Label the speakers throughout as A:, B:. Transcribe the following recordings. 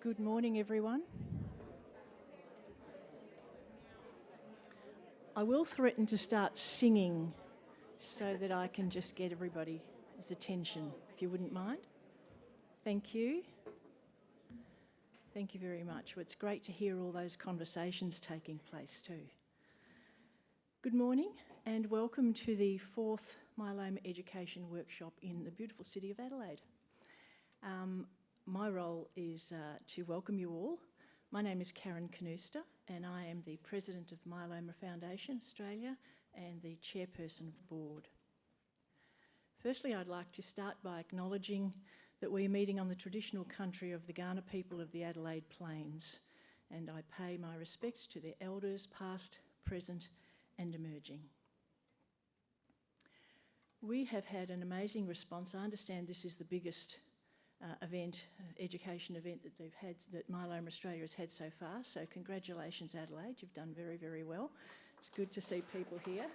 A: Good morning, everyone. I will threaten to start singing so that I can just get everybody's attention, if you wouldn't mind. Thank you. Thank you very much. Well, it's great to hear all those conversations taking place too. Good morning and welcome to the 4th Myeloma Education Workshop in the beautiful city of Adelaide. My role is to welcome you all. My name is Karen Canusta and I am the President of Myeloma Foundation Australia and the Chairperson of the Board. Firstly, I'd like to start by acknowledging that we're meeting on the traditional country of the Kaurna people of the Adelaide Plains, and I pay my respects to their elders past, present and emerging. We have had an amazing response. I understand this is the biggest education event that Myeloma Australia has had so far. So congratulations, Adelaide. You've done very, very well. It's good to see people here.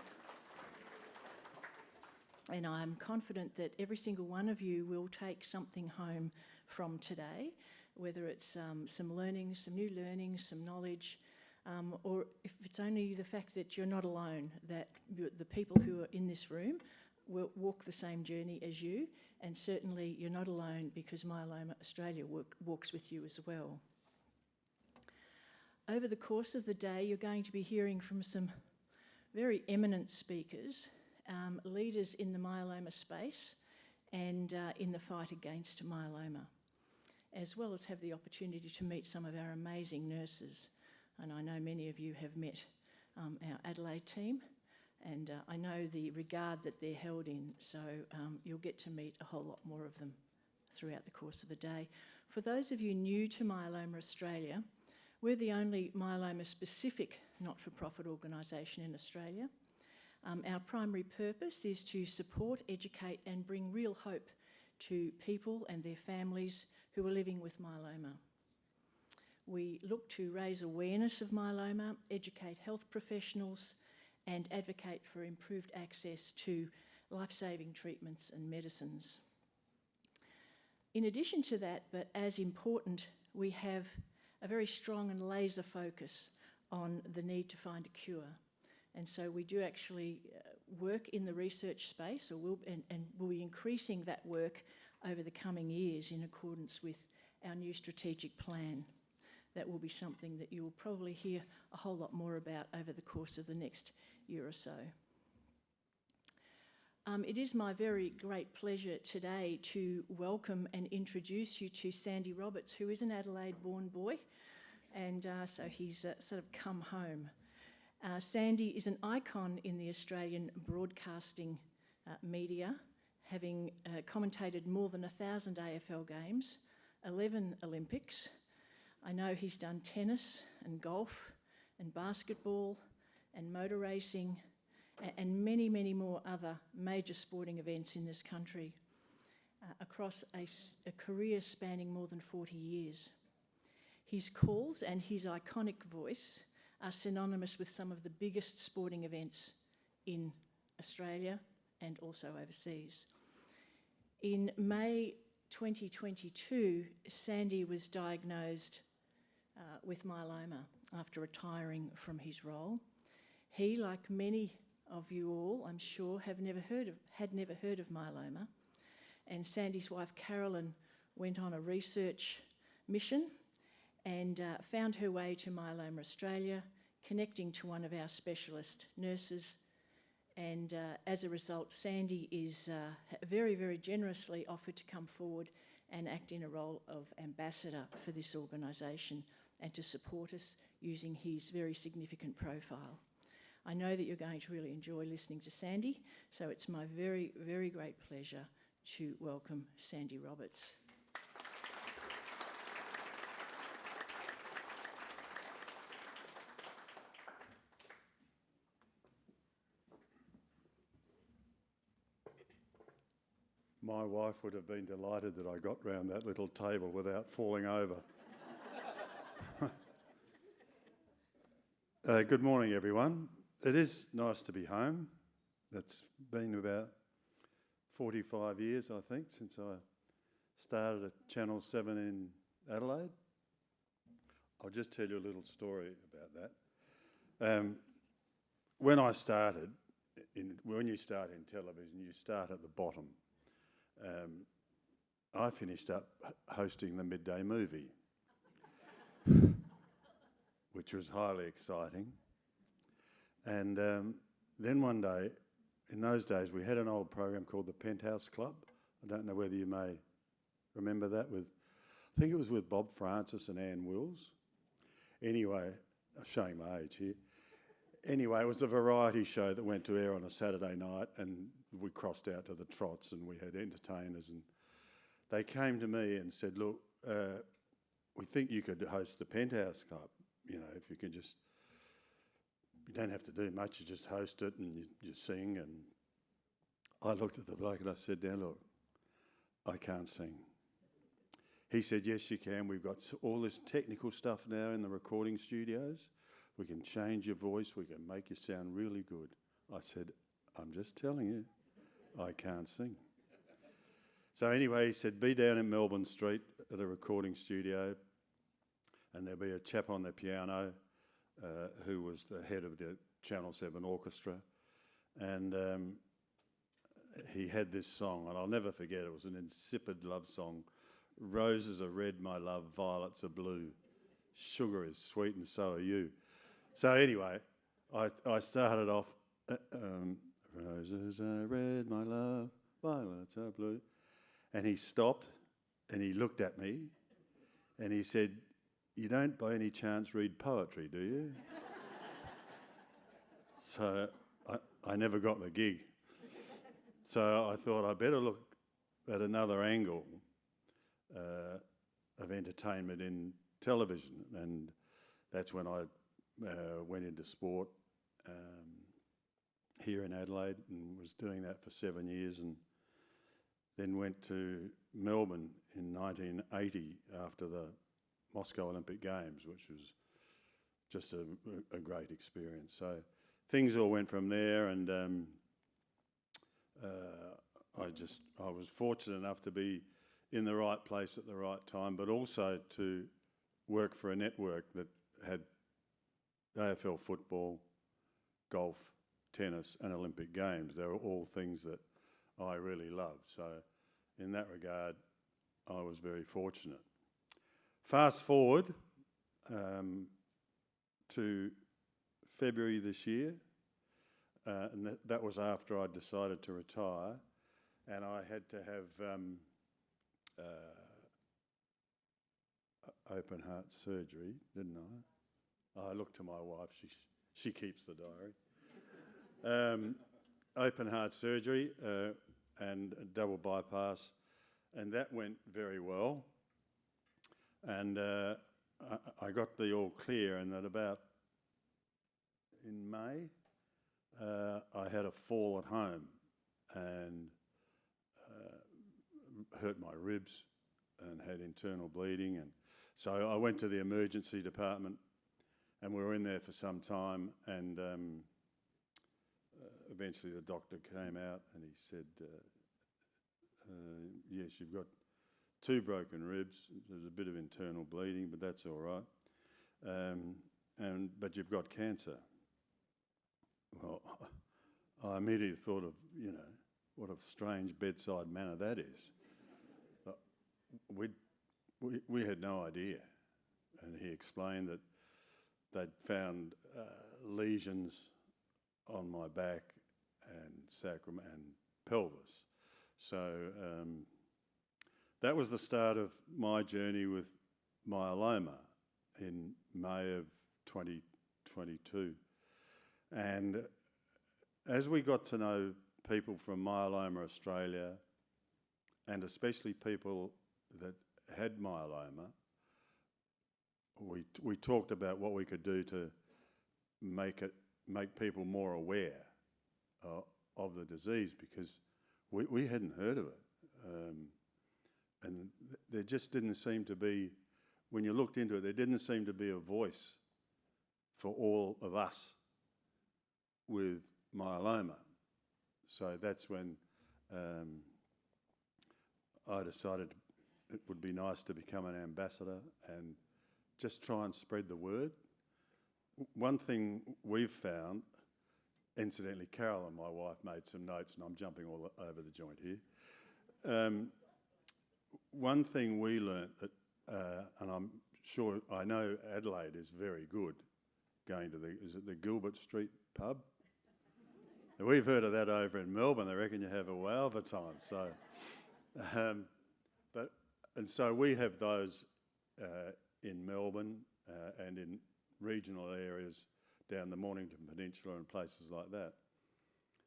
A: And I'm confident that every single one of you will take something home from today, whether it's some learnings, some new learnings, some knowledge, or if it's only the fact that you're not alone, that the people who are in this room will walk the same journey as you, and certainly you're not alone because Myeloma Australia walks with you as well. Over the course of the day, you're going to be hearing from some very eminent speakers, leaders in the myeloma space and in the fight against myeloma, as well as have the opportunity to meet some of our amazing nurses. And I know many of you have met our Adelaide team, and I know the regard that they're held in, so you'll get to meet a whole lot more of them throughout the course of the day. For those of you new to Myeloma Australia, we're the only myeloma-specific not-for-profit organisation in Australia. Our primary purpose is to support, educate and bring real hope to people and their families who are living with myeloma. We look to raise awareness of myeloma, educate health professionals and advocate for improved access to life-saving treatments and medicines. In addition to that, but as important, we have a very strong and laser focus on the need to find a cure. And so we do actually work in the research space, or we'll be increasing that work over the coming years in accordance with our new strategic plan. That will be something that you'll probably hear a whole lot more about over the course of the next year or so. It is my very great pleasure today to welcome and introduce you to Sandy Roberts, who is an Adelaide-born boy, and so he's sort of come home. Sandy is an icon in the Australian broadcasting media, having commentated more than 1,000 AFL games, 11 Olympics. I know he's done tennis and golf and basketball and motor racing and many, many more other major sporting events in this country across a career spanning more than 40 years. His calls and his iconic voice are synonymous with some of the biggest sporting events in Australia and also overseas. In May 2022, Sandy was diagnosed with myeloma after retiring from his role. He, like many of you all, I'm sure, had never heard of myeloma, and Sandy's wife Carolyn went on a research mission and found her way to Myeloma Australia, connecting to one of our specialist nurses, and as a result, Sandy is very, very generously offered to come forward and act in a role of ambassador for this organisation and to support us using his very significant profile. I know that you're going to really enjoy listening to Sandy, so it's my very, very great pleasure to welcome Sandy Roberts.
B: My wife would have been delighted that I got round that little table without falling over. Good morning, everyone. It is nice to be home. It's been about 45 years, I think, since I started at Channel 7 in Adelaide. I'll just tell you a little story about that. When I started, when you start in television, you start at the bottom. I finished up hosting the midday movie, which was highly exciting. And then one day, in those days, we had an old program called the Penthouse Club. I don't know whether you may remember that. I think it was with Bob Francis and Ann Wills. Anyway, I'm showing my age here. Anyway, it was a variety show that went to air on a Saturday night, and we crossed out to the trots, and we had entertainers, and they came to me and said, look, we think you could host the Penthouse Club, you know, if you can just, you don't have to do much, you just host it and you sing. And I looked at the bloke and I said, now look, I can't sing. He said, yes, you can. We've got all this technical stuff now in the recording studios. We can change your voice. We can make you sound really good. I said, I'm just telling you, I can't sing. So anyway, he said, be down in Melbourne Street at a recording studio, and there'll be a chap on the piano who was the head of the Channel 7 orchestra. And he had this song, and I'll never forget, it was an insipid love song. Roses are red, my love, violets are blue. Sugar is sweet and so are you. So anyway, I started off, roses are red, my love, violets are blue. And he stopped and he looked at me and he said, you don't by any chance read poetry, do you? So I never got the gig. So I thought I better look at another angle of entertainment in television, and that's when I went into sport here in Adelaide and was doing that for 7 years, and then went to Melbourne in 1980 after the Moscow Olympic Games, which was just a great experience. So things all went from there, and I was fortunate enough to be in the right place at the right time, but also to work for a network that had AFL football, golf, tennis and Olympic Games. They were all things that I really loved. So in that regard, I was very fortunate. Fast forward to February this year, and that was after I decided to retire, and I had to have open heart surgery, didn't I? I looked to my wife, she keeps the diary. Open heart surgery and a double bypass, and that went very well. And I got the all clear, and that about in May, I had a fall at home and hurt my ribs and had internal bleeding. And so I went to the emergency department, and we were in there for some time, and eventually the doctor came out and he said, yes, you've got 2 broken ribs, there's a bit of internal bleeding, but that's all right, but you've got cancer. Well, I immediately thought of, you know, what a strange bedside manner that is. But we had no idea, and he explained that they'd found lesions on my back and sacrum and pelvis. So that was the start of my journey with myeloma in May of 2022. And as we got to know people from Myeloma Australia, and especially people that had myeloma, we talked about what we could do to make people more aware of the disease, because we hadn't heard of it. And there just didn't seem to be, when you looked into it, there didn't seem to be a voice for all of us with myeloma. So that's when I decided it would be nice to become an ambassador and just try and spread the word. One thing we've found, incidentally, Carol and my wife made some notes, and I'm jumping all over the joint here. One thing we learnt that, and I'm sure, I know Adelaide is very good going to is it the Gilbert Street pub? We've heard of that over in Melbourne. They reckon you have a wow of a time. So, so we have those in Melbourne and in regional areas down the Mornington Peninsula and places like that.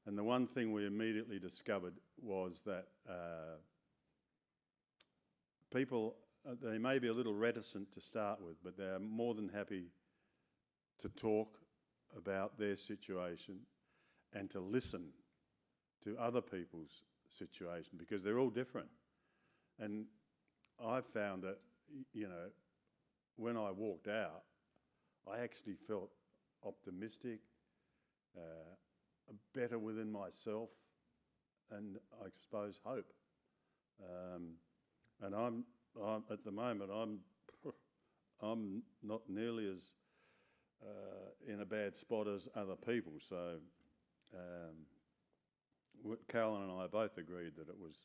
B: And the one thing we immediately discovered was that people, they may be a little reticent to start with, but they're more than happy to talk about their situation and to listen to other people's situation, because they're all different. And I found that, you know, when I walked out, I actually felt optimistic, better within myself, and I suppose hope. And I'm at the moment, I'm not nearly as in a bad spot as other people. So Carolyn and I both agreed that it was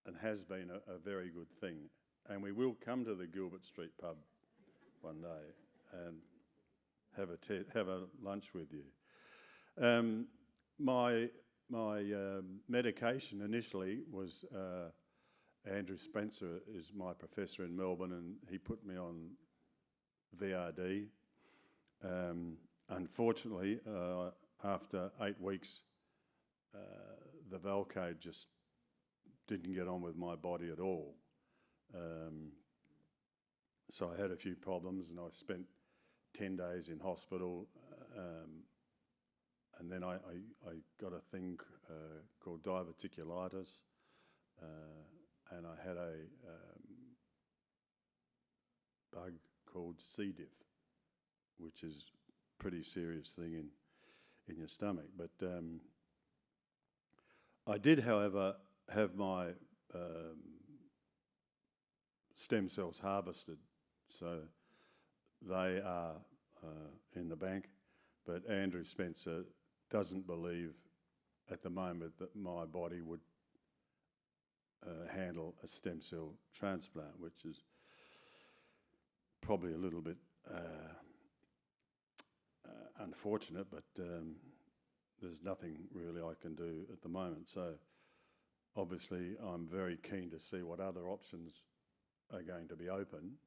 B: and has been a very good thing. And we will come to the Gilbert Street pub one day and have a lunch with you. My medication initially was Andrew Spencer is my professor in Melbourne, and he put me on VRD. Unfortunately, after 8 weeks, the Velcade just didn't get on with my body at all. So I had a few problems, and I spent 10 days in hospital, and then I got a thing called diverticulitis, and I had a bug called C. diff, which is a pretty serious thing in your stomach. But I did, however, have my stem cells harvested, so they are in the bank. But Andrew Spencer doesn't believe at the moment that my body would handle a stem cell transplant, which is probably a little bit unfortunate, but there's nothing really I can do at the moment. So obviously I'm very keen to see what other options are going to be open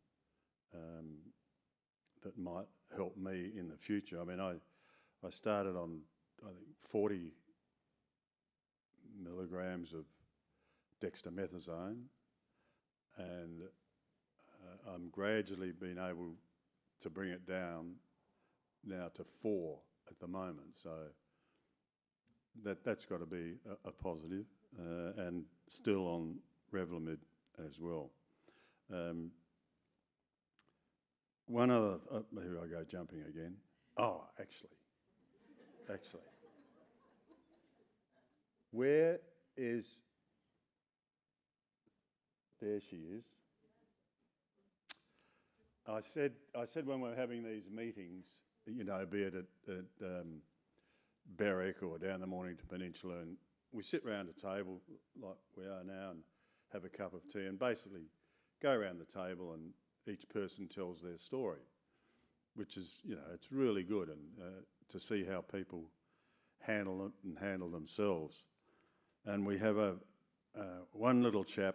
B: that might help me in the future. I mean, I started on, I think, 40 milligrams of dexamethasone, and I'm gradually being able to bring it down now to 4 at the moment. So that's got to be a positive, and still on Revlimid as well. One other, here I go jumping again. Oh, actually, where is, there she is. I said when we were having these meetings, you know, be it at Berwick or down the Mornington Peninsula, and we sit round a table like we are now and have a cup of tea and basically go around the table and each person tells their story, which is, you know, it's really good, and to see how people handle it and handle themselves. And we have one little chap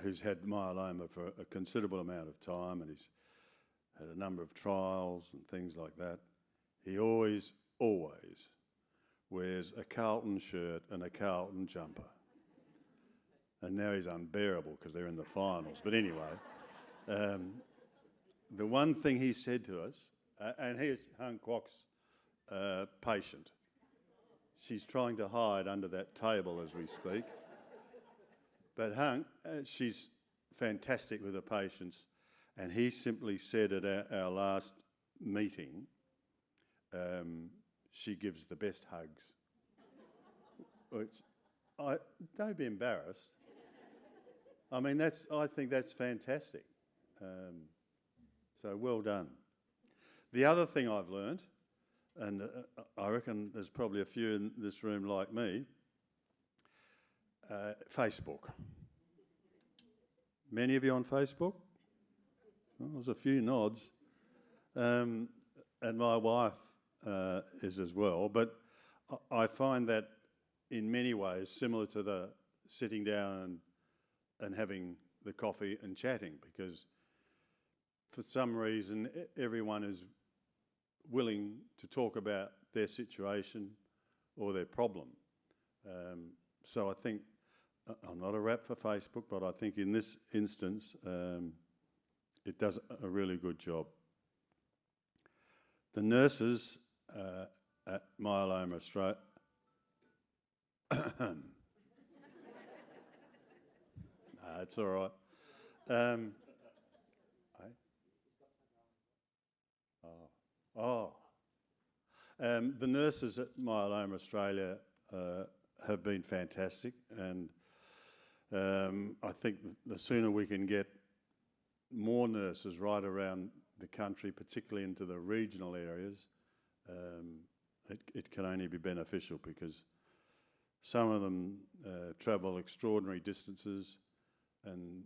B: who's had myeloma for a considerable amount of time, and he's had a number of trials and things like that. He always wears a Carlton shirt and a Carlton jumper. And now he's unbearable because they're in the finals. But anyway, the one thing he said to us, and here's Hung Kwok's patient. She's trying to hide under that table as we speak. But Hung, she's fantastic with her patients, and he simply said at our last meeting, she gives the best hugs. Don't be embarrassed. I mean, I think that's fantastic. So well done. The other thing I've learned, and I reckon there's probably a few in this room like me, Facebook. Many of you on Facebook? Well, there's a few nods. And my wife is as well. But I find that in many ways similar to the sitting down and having the coffee and chatting, because for some reason everyone is willing to talk about their situation or their problem. So I think, I'm not a rep for Facebook, but I think in this instance it does a really good job. The nurses at Myeloma Australia, it's all right. The nurses at Myeloma Australia have been fantastic, and I think the sooner we can get more nurses right around the country, particularly into the regional areas, it can only be beneficial, because some of them travel extraordinary distances, and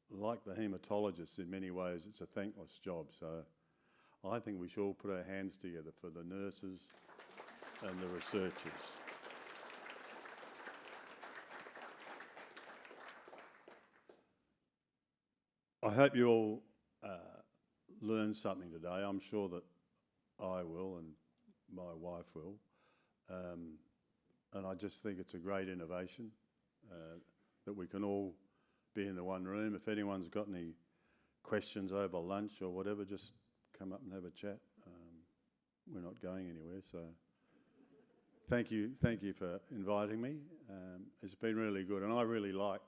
B: like the haematologists, in many ways it's a thankless job. So I think we should all put our hands together for the nurses and the researchers. I hope you all learned something today. I'm sure that I will, and my wife will. And I just think it's a great innovation that we can all be in the one room. If anyone's got any questions over lunch or whatever, just come up and have a chat. We're not going anywhere, so thank you for inviting me. It's been really good, and I really like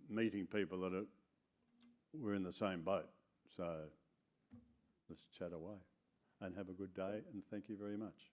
B: meeting people that we're in the same boat. So let's chat away and have a good day, and thank you very much.